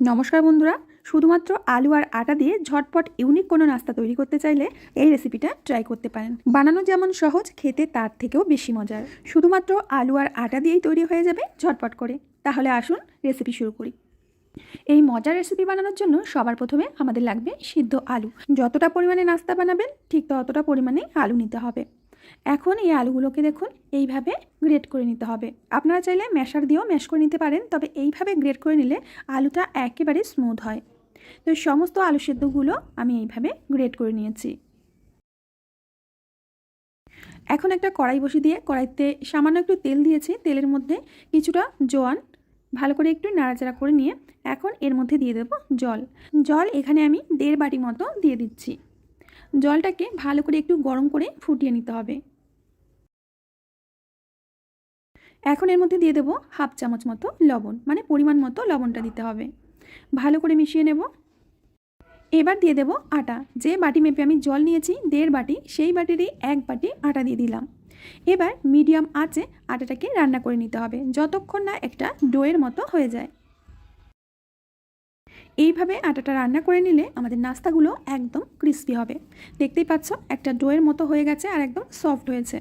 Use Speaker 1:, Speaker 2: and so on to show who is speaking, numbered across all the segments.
Speaker 1: নমস্কার বন্ধুরা, শুধুমাত্র আলু আর আটা দিয়ে ঝটপট ইউনিক কোনো নাস্তা তৈরি করতে চাইলে এই রেসিপিটা ট্রাই করতে পারেন। বানানো যেমন সহজ, খেতে তার থেকেও বেশি মজার। শুধুমাত্র আলু আর আটা দিয়েই তৈরি হয়ে যাবে ঝটপট করে। তাহলে আসুন রেসিপি শুরু করি। এই মজার রেসিপি বানানোর জন্য সবার প্রথমে আমাদের লাগবে সিদ্ধ আলু। যতটা পরিমাণে নাস্তা বানাবেন ঠিক ততটা পরিমাণে আলু নিতে হবে। এখন এই আলুগুলোকে দেখুন এইভাবে গ্রেট করে নিতে হবে। আপনারা চাইলে ম্যাশার দিয়েও ম্যাশ করে নিতে পারেন, তবে এইভাবে গ্রেট করে নিলে আলুটা একেবারে স্মুথ হয়। তো সমস্ত আলু সেদ্ধগুলো আমি এইভাবে গ্রেট করে নিয়েছি। এখন একটা কড়াই বসিয়ে দিয়ে কড়াইতে সামান্য একটু তেল দিয়েছি। তেলের মধ্যে কিছুটা জোয়ান ভালো করে একটু নাড়াচাড়া করে নিয়ে এখন এর মধ্যে দিয়ে দেব জল এখানে আমি 1.5 বাটি মতো দিয়ে দিচ্ছি। জলটাকে ভালো করে একটু গরম করে ফুটিয়ে নিতে হবে। এখন এর মধ্যে দিয়ে দেব 1/2 চামচ মতো লবণ, মানে পরিমাণ মতো লবণটা দিতে হবে। ভালো করে মিশিয়ে নেব। এবার দিয়ে দেব আটা। যে বাটি মেপে আমি জল নিয়েছি 1.5 বাটি, সেই বাটিরই 1 বাটি আটা দিয়ে দিলাম। এবার মিডিয়াম আঁচে আটাটাকে রান্না করে নিতে হবে যতক্ষণ না একটা ডোয়ের মতো হয়ে যায়। এইভাবে আটাটা রান্না করে নিলে আমাদের নাস্তাগুলো একদম ক্রিস্পি হবে। দেখতেই পাচ্ছ একটা ডোয়ের মতো হয়ে গেছে আর একদম সফট হয়েছে।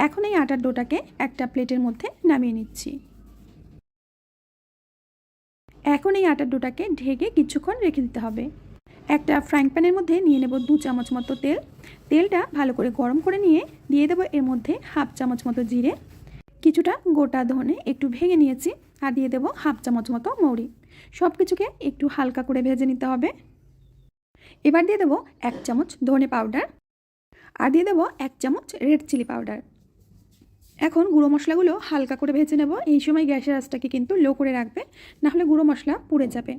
Speaker 1: এখন এই আটার ডোটাকে একটা প্লেটের মধ্যে নামিয়ে নিচ্ছি। এখন এই আটার ডোটাকে ঢেকে কিছুক্ষণ রেখে দিতে হবে। একটা ফ্রাইং প্যানের মধ্যে নিয়ে নেব 2 চামচ মতো তেল। তেলটা ভালো করে গরম করে নিয়ে দিয়ে দেবো এর মধ্যে 1/2 চামচ মতো জিরে, কিছুটা গোটা ধনে একটু ভেঙে নিয়েছি, আর দিয়ে দেবো 1/2 চামচ মতো মৌরি। সব কিছুকে একটু হালকা করে ভেজে নিতে হবে। এবার দিয়ে দেবো 1 চামচ ধনে পাউডার, আর দিয়ে দেবো 1 চামচ রেড চিলি পাউডার। এখন গুঁড়ো মশলাগুলো হালকা করে ভেজে নেব। এই সময় গ্যাসের আঁচটাকে কিন্তু লো করে রাখবে, নাহলে গুঁড়ো মশলা পুড়ে যাবে।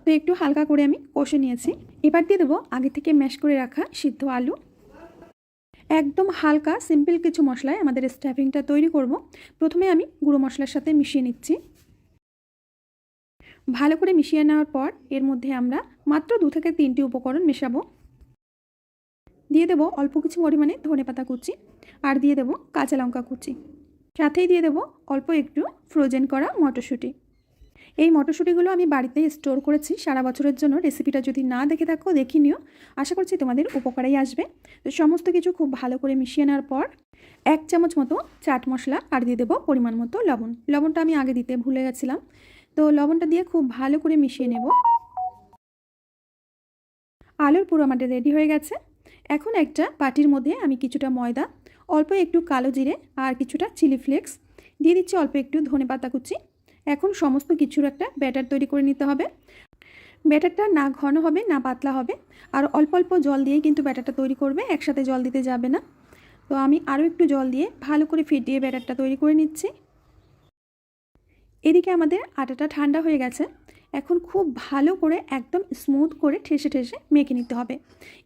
Speaker 1: তো একটু হালকা করে আমি কষে নিয়েছি। এবার দিয়ে দেবো আগে থেকে ম্যাশ করে রাখা সিদ্ধ আলু। একদম হালকা সিম্পল কিছু মশলায় আমাদের স্টাফিংটা তৈরি করব। প্রথমে আমি গুঁড়ো মশলার সাথে মিশিয়ে নিচ্ছি। ভালো করে মিশিয়ে নেওয়ার পর এর মধ্যে আমরা মাত্র 2 থেকে 3টি উপকরণ মেশাবো। দিয়ে দেবো অল্প কিছু পরিমাণে ধনেপাতা কুচি, আর দিয়ে দেবো কাঁচা লঙ্কা কুচি। সাথেই দিয়ে দেবো অল্প একটু ফ্রোজেন করা মটরশুঁটি। এই মটরশুঁটিগুলো আমি বাড়িতে স্টোর করেছি সারা বছরের জন্য। রেসিপিটা যদি না দেখে থাকো দেখে নিও, আশা করছি তোমাদের উপকারেই আসবে। তো সমস্ত কিছু খুব ভালো করে মিশিয়ে নেওয়ার পর 1 চামচ মতো চাট মশলা, আর দিয়ে দেবো পরিমাণ মতো লবণ। লবণটা আমি আগে দিতে ভুলে গেছিলাম, তো লবণটা দিয়ে খুব ভালো করে মিশিয়ে নেব। আলুর পুরো আমাদের রেডি হয়ে গেছে। এখন একটা বাটির মধ্যে আমি কিছুটা ময়দা, অল্প একটু কালো জিরে আর কিছুটা চিলি ফ্লেক্স দিয়ে দিচ্ছি, অল্প একটু ধনেপাতা কুচি। এখন সমস্ত কিছুর একটা ব্যাটার তৈরি করে নিতে হবে। ব্যাটারটা না ঘন হবে না পাতলা হবে, আর অল্প অল্প জল দিয়েই কিন্তু ব্যাটারটা তৈরি করবে, একসাথে জল দিতে যাবে না। তো আমি আরও একটু জল দিয়ে ভালো করে ফেটিয়ে ব্যাটারটা তৈরি করে নিচ্ছি। এদিকে আমাদের আটাটা ঠান্ডা হয়ে গেছে। এখন খুব ভালো করে একদম স্মুথ করে ঠেসে ঠেসে মেখে নিতে হবে।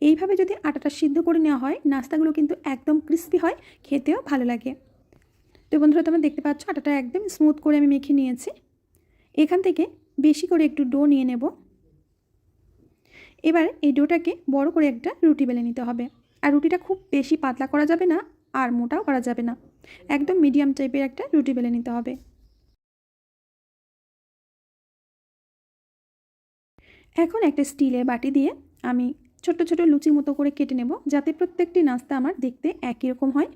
Speaker 1: এইভাবে যদি আটাটা সিদ্ধ করে নেওয়া হয় নাস্তাগুলো কিন্তু একদম ক্রিস্পি হয়, খেতেও ভালো লাগে। তো বন্ধুরা, তোমরা দেখতে পাচ্ছ আটাটা একদম স্মুথ করে আমি মেখে নিয়েছি। এখান থেকে বেশি করে একটু ডো নিয়ে নেব। এবার এই ডোটাকে বড় করে একটা রুটি বেলে নিতে হবে। আর রুটিটা খুব বেশি পাতলা করা যাবে না, আর মোটাও করা যাবে না, একদম মিডিয়াম টাইপের একটা রুটি বেলে নিতে হবে। এখন একটা স্টিলের বাটি দিয়ে আমি ছোট ছোট লুচির মতো করে কেটে নেব, যাতে প্রত্যেকটি নাস্তা আমার দেখতে একই রকম হয়।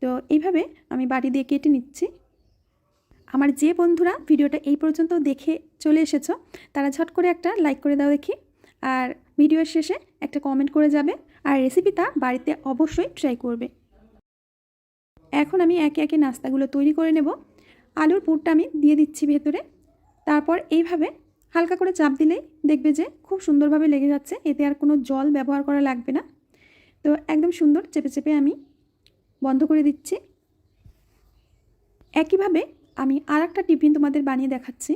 Speaker 1: তো এইভাবে আমি বাটি দিয়ে কেটে নিচ্ছি। আমার যে বন্ধুরা ভিডিওটা এই পর্যন্ত দেখে চলে এসেছো তারা ঝট করে একটা লাইক করে দাও দেখি, আর ভিডিওর শেষে একটা কমেন্ট করে যাবে, আর রেসিপিটা বাড়িতে অবশ্যই ট্রাই করবে। এখন আমি একে একে নাস্তাগুলো তৈরি করে নেব। আলুর পুরটা আমি দিয়ে দিচ্ছি ভেতরে। তারপর এইভাবে হালকা করে চাপ দিলেই দেখবে যে খুব সুন্দরভাবে লেগে যাচ্ছে, এতে আর কোনো জল ব্যবহার করা লাগবে না। তো একদম সুন্দর চেপে চেপে আমি বন্ধ করে দিচ্ছি। একইভাবে আমি আর একটা টিফিন তোমাদের বানিয়ে দেখাচ্ছি।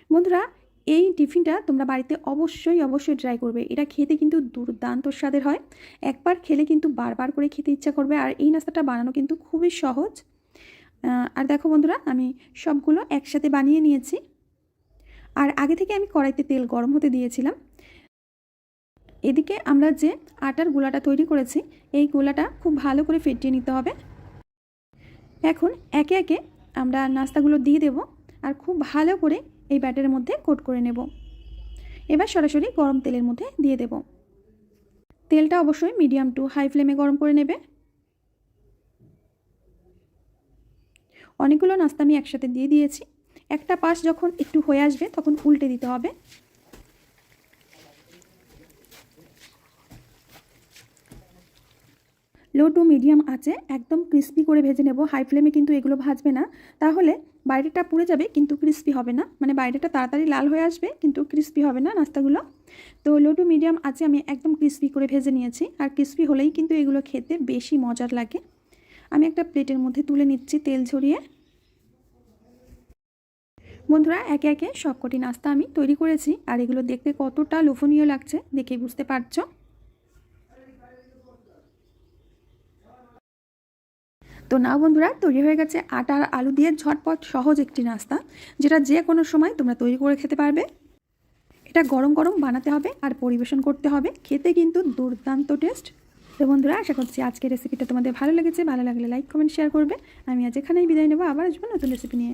Speaker 1: বন্ধুরা, এই টিফিনটা তোমরা বাড়িতে অবশ্যই ট্রাই করবে। এটা খেতে কিন্তু দুর্দান্ত স্বাদের হয়। একবার খেলে কিন্তু বারবার করে খেতে ইচ্ছা করবে। আর এই নাস্তাটা বানানো কিন্তু খুবই সহজ। আর দেখো বন্ধুরা, আমি সবগুলো একসাথে বানিয়ে নিয়েছি। আর আগে থেকে আমি কড়াইতে তেল গরম হতে দিয়েছিলাম। এদিকে আমরা যে আটার গোলাটা তৈরি করেছি এই গোলাটা খুব ভালো করে ফেটিয়ে নিতে হবে। এখন একে একে আমরা নাস্তাগুলো দিয়ে দেব, আর খুব ভালো করে এই ব্যাটারের মধ্যে কোট করে নেব। এবার সরাসরি গরম তেলের মধ্যে দিয়ে দেব। তেলটা অবশ্যই মিডিয়াম টু হাই ফ্লেমে গরম করে নেবে। অনেকগুলো নাস্তা আমি একসাথে দিয়ে দিয়েছি। একটা পাশ যখন একটু হয়ে আসবে তখন উল্টে দিতে হবে। লো টু মিডিয়াম আঁচে একদম ক্রিস্পি করে ভেজে নেব। হাই ফ্লেমে কিন্তু এগুলো ভাজবে না, তাহলে বাইরেটা পুড়ে যাবে কিন্তু ক্রিস্পি হবে না, মানে বাইরেটা তাড়াতাড়ি লাল হয়ে আসবে কিন্তু ক্রিস্পি হবে না নাস্তাগুলো। তো লো টু মিডিয়াম আঁচে আমি একদম ক্রিস্পি করে ভেজে নিয়েছি, আর ক্রিস্পি হলেই কিন্তু এগুলো খেতে বেশি মজার লাগে। আমি একটা প্লেটের মধ্যে তুলে নিচ্ছি তেল ঝরিয়ে। বন্ধুরা, একে একে সবকটি নাস্তা আমি তৈরি করেছি, আর এগুলো দেখতে কতটা লোভনীয় লাগছে দেখেই বুঝতে পারছো। তো না বন্ধুরা, তৈরি হয়ে গেছে আটা আর আলু দিয়ে ঝটপট সহজ একটি নাস্তা, যেটা যে কোনো সময় তোমরা তৈরি করে খেতে পারবে। এটা গরম গরম বানাতে হবে আর পরিবেশন করতে হবে, খেতে কিন্তু দুর্দান্ত টেস্ট। তো বন্ধুরা, আশা করছি আজকের রেসিপিটা তোমাদের ভালো লেগেছে। ভালো লাগলে লাইক কমেন্ট শেয়ার করবে। আমি আজ এখানেই বিদায় নেবো, আবার আসবো নতুন রেসিপি নিয়ে।